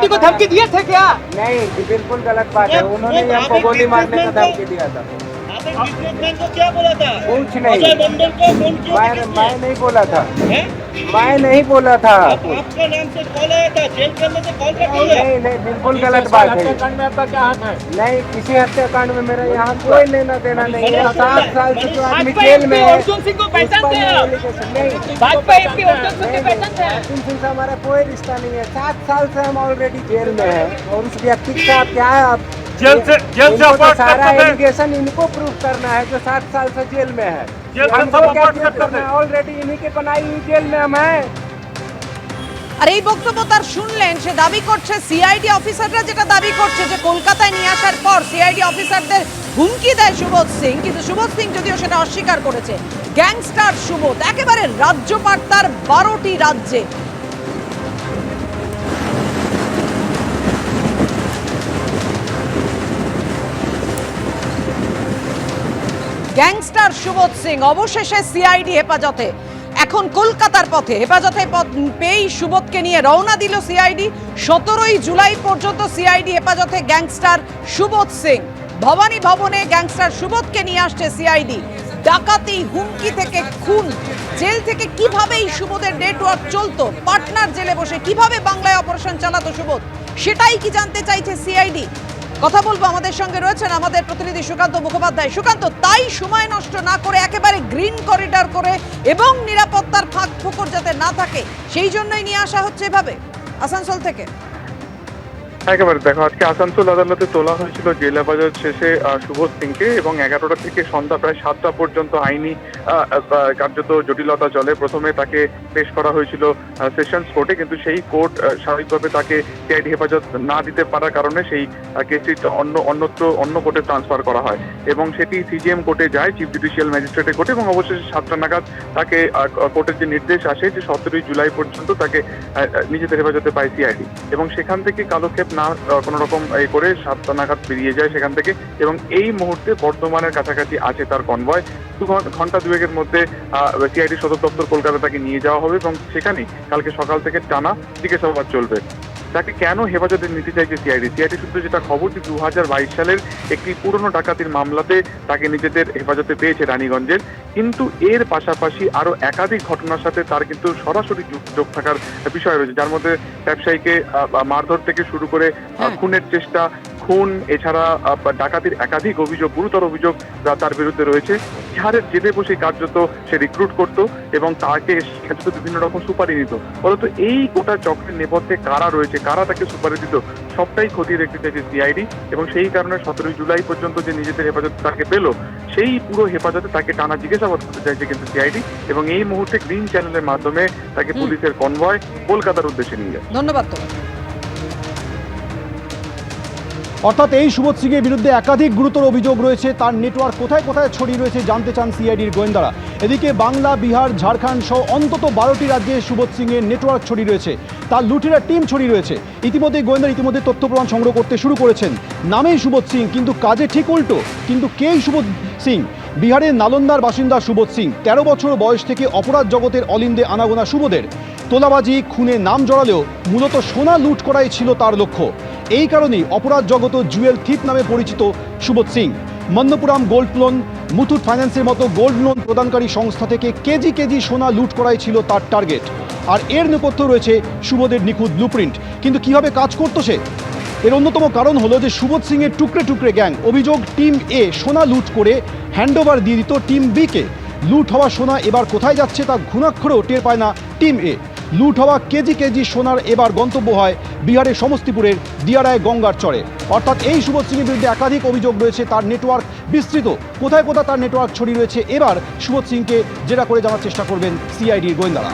CID को धमकी दिए थे क्या? नहीं, बिल्कुल गलत बात है। उन्होंने हमको गोली मारने का धमकी दिया था। बिजनेसमैन को क्या बोला था? कुछ नहीं, अजय मंडल को फोन किया था किसने? मैं नहीं बोला था, हैं? मैं नहीं बोला था। आपका नाम से कॉल आया था, जेल करने से कॉल कर दिया। नहीं, बिल्कुल गलत बात है। हत्याकांड में आपका क्या हाथ है? नहीं, किसी हत्याकांड में मेरा यहाँ कोई लेना देना नहीं है। 7 साल से जो आदमी जेल में है, अर्जुन सिंह को पहचानते हैं आप? नहीं, भाजपा एमपी अर्जुन सिंह को पहचानते हैं? अर्जुन सिंह से हमारा कोई रिश्ता नहीं है। 7 साल से हम ऑलरेडी जेल में हैं और उस व्यक्ति के साथ क्या है, आप जेल से इनको तो अपॉइंट सारा करते थे। एलिगेशन इनको प्रूव करना है जो 7 साल से जेल में है। जेल से हमको सब क्या अपॉइंट प्रूव करते करना थे। है? ऑलरेडी इन्हीं के बनाई हुई जेल में हम हैं। আর এই বক্তব্য তার শুনলেন, সে দাবি করছে সিআইডি অফিসাররা যেটা দাবি করছে যে কলকাতায় নিয়ে আসার পর সিআইডি অফিসারদের হুমকি দেয় সুবোধ সিং, কিন্তু সুবোধ সিং যদিও সেটা অস্বীকার করেছে। গ্যাংস্টার সুবোধ একেবারে রাজ্যপাট তার 12টি রাজ্যে। গ্যাংস্টার সুবোধ সিং অবশেষে সিআইডি হেফাজতে, এখন কলকাতার পথে। হেফাজতে পেয়েই সুবোধকে নিয়ে রওনা দিল সিআইডি। 17ই জুলাই পর্যন্ত সিআইডি হেফাজতে গ্যাংস্টার সুবোধ সিং। ভবানী ভবনে গ্যাংস্টার সুবোধকে নিয়ে আসছে সিআইডি। ডাকাতি, হুমকি থেকে খুন, জেল থেকে কিভাবে এই সুবোধের নেটওয়ার্ক চলতো, পাটনার জেলে বসে কিভাবে বাংলায় অপারেশন চালাতো সুবোধ, সেটাই কি জানতে চাইছে সিআইডি। কথা বলবো, আমাদের সঙ্গে রয়েছেন আমাদের প্রতিনিধি সুকান্ত মুখোপাধ্যায়। সুকান্ত, তাই সময় নষ্ট না করে একেবারে গ্রিন করিডর করে এবং নিরাপত্তার ফাঁক ফোকর যাতে না থাকে সেই জন্যই নিয়ে আসা হচ্ছে এভাবে আসানসোল থেকে। একেবারে দেখো, আজকে আসানসোল আদালতে তোলা হয়েছিল জেল হেফাজত শেষে সুবোধ সিংকে এবং 11টা থেকে সন্ধ্যা প্রায় 7টা পর্যন্ত আইনি কার্যত জটিলতা চলে। প্রথমে তাকে পেশ করা হয়েছিল সেশনস কোর্টে, কিন্তু সেই কোর্ট স্বাভাবিকভাবে তাকে সিআইডি হেফাজত না দিতে পারার কারণে সেই কেসটি অন্য কোর্টে ট্রান্সফার করা হয় এবং সেটি সিজিএম কোর্টে যায়, চিফ জুডিশিয়াল ম্যাজিস্ট্রেটের কোর্টে, এবং অবশেষে 7টা নাগাদ তাকে কোর্টের যে নির্দেশ আসে যে 17ই জুলাই পর্যন্ত তাকে নিজেদের হেফাজতে পায় সিআইডি এবং সেখান থেকে কালক্ষেপ না কোনো রকম করে 7টা নাগাদ বেরিয়ে যায় সেখান থেকে এবং এই মুহূর্তে বর্ধমানের কাছাকাছি আছে তার কনভয়। 2 ঘন্টা 2-এর মধ্যে সিআইডি সদর দপ্তর কলকাতা তাকে নিয়ে যাওয়া হবে এবং সেখানেই কালকে সকাল থেকে টানা জিজ্ঞাসাবাদ চলবে। তাকে কেন হেফাজতে নিতে চাইছে সিআইডি সূত্রে যেটা খবর যে 2022 সালের একটি পুরনো ডাকাতির মামলাতে তাকে নিজেদের হেফাজতে পেয়েছে রানীগঞ্জের, কিন্তু এর পাশাপাশি আরো একাধিক ঘটনার সাথে তার কিন্তু সরাসরি যোগ থাকার বিষয় রয়েছে, যার মধ্যে ব্যবসায়ীকে মারধর থেকে শুরু করে খুনের চেষ্টা, খুন, এছাড়া ডাকাতির একাধিক অভিযোগ, গুরুতর অভিযোগ তার বিরুদ্ধে রয়েছে। বিহারের জেলে বসে কার্যত সে রিক্রুট করত এবং তাকে কার্যত বিভিন্ন রকম সুপারি নিত। বলতো এই গোটা চক্রের নেপথ্যে কারা রয়েছে, কারা তাকে সুপারি দিত, সবটাই খতিয়ে দেখতে চাইছে সিআইডি এবং সেই কারণে 17ই জুলাই পর্যন্ত যে নিজেদের হেফাজতে তাকে পেল, সেই পুরো হেফাজতে তাকে টানা জিজ্ঞাসাবাদ করতে চাইছে কিন্তু সিআইডি এবং এই মুহূর্তে গ্রিন চ্যানেলের মাধ্যমে তাকে পুলিশের কনভয় কলকাতার উদ্দেশ্যে নিয়ে যায়। ধন্যবাদ তোমাকে। অর্থাৎ এই সুবোধ সিংয়ের বিরুদ্ধে একাধিক গুরুতর অভিযোগ রয়েছে, তার নেটওয়ার্ক কোথায় কোথায় ছড়িয়ে রয়েছে জানতে চান সিআইডির গোয়েন্দারা। এদিকে বাংলা, বিহার, ঝাড়খণ্ড সহ অন্তত 12টি রাজ্যে সুবোধ সিংয়ের নেটওয়ার্ক ছড়িয়ে রয়েছে, তার লুটেরা টিম ছড়িয়ে রয়েছে। ইতিমধ্যে গোয়েন্দারা তথ্য প্রমাণ সংগ্রহ করতে শুরু করেছেন। নামেই সুবোধ সিং, কিন্তু কাজে ঠিক উল্টো। কিন্তু কেই সুবোধ সিং? বিহারের নালন্দার বাসিন্দা সুবোধ সিং 13 বছর বয়স থেকে অপরাধ জগতের অলিন্দে আনাগোনা সুবোধের। তোলাবাজি, খুনে নাম জড়ালেও মূলত সোনা লুট করাই ছিল তার লক্ষ্য। এই কারণেই অপরাধ জগত জুয়েল থিপ নামে পরিচিত সুবোধ সিং। মন্নপুরাম গোল্ড লোন, মুথুট ফাইন্যান্সের মতো গোল্ড লোন প্রদানকারী সংস্থা থেকে কেজি কেজি সোনা লুট করাই ছিল তার টার্গেট। আর এর নেপথ্যে রয়েছে সুবোধের নিখুঁত ব্লুপ্রিন্ট। কিন্তু কিভাবে কাজ করতো সে? এর অন্যতম কারণ হলো যে সুবোধ সিংয়ের টুকরে টুকরে গ্যাং। অভিযোগ, টিম এ সোনা লুট করে হ্যান্ডওভার দিয়ে দিত টিম বি কে। লুট হওয়া সোনা এবার কোথায় যাচ্ছে তা ঘুণাক্ষরেও টের পায় না টিম এ। লুট হওয়া কেজি কেজি সোনার এবার গন্তব্য হয় বিহারের সমস্তিপুরের দিয়ারায় গঙ্গার চরে। অর্থাৎ এই সুবোধ সিংয়ের বিরুদ্ধে একাধিক অভিযোগ রয়েছে, তার নেটওয়ার্ক বিস্তৃত। কোথায় কোথায় তার নেটওয়ার্ক ছড়িয়ে রয়েছে এবার সুবোধ সিংকে জেরা করে জানার চেষ্টা করবেন সিআইডির গোয়েন্দারা।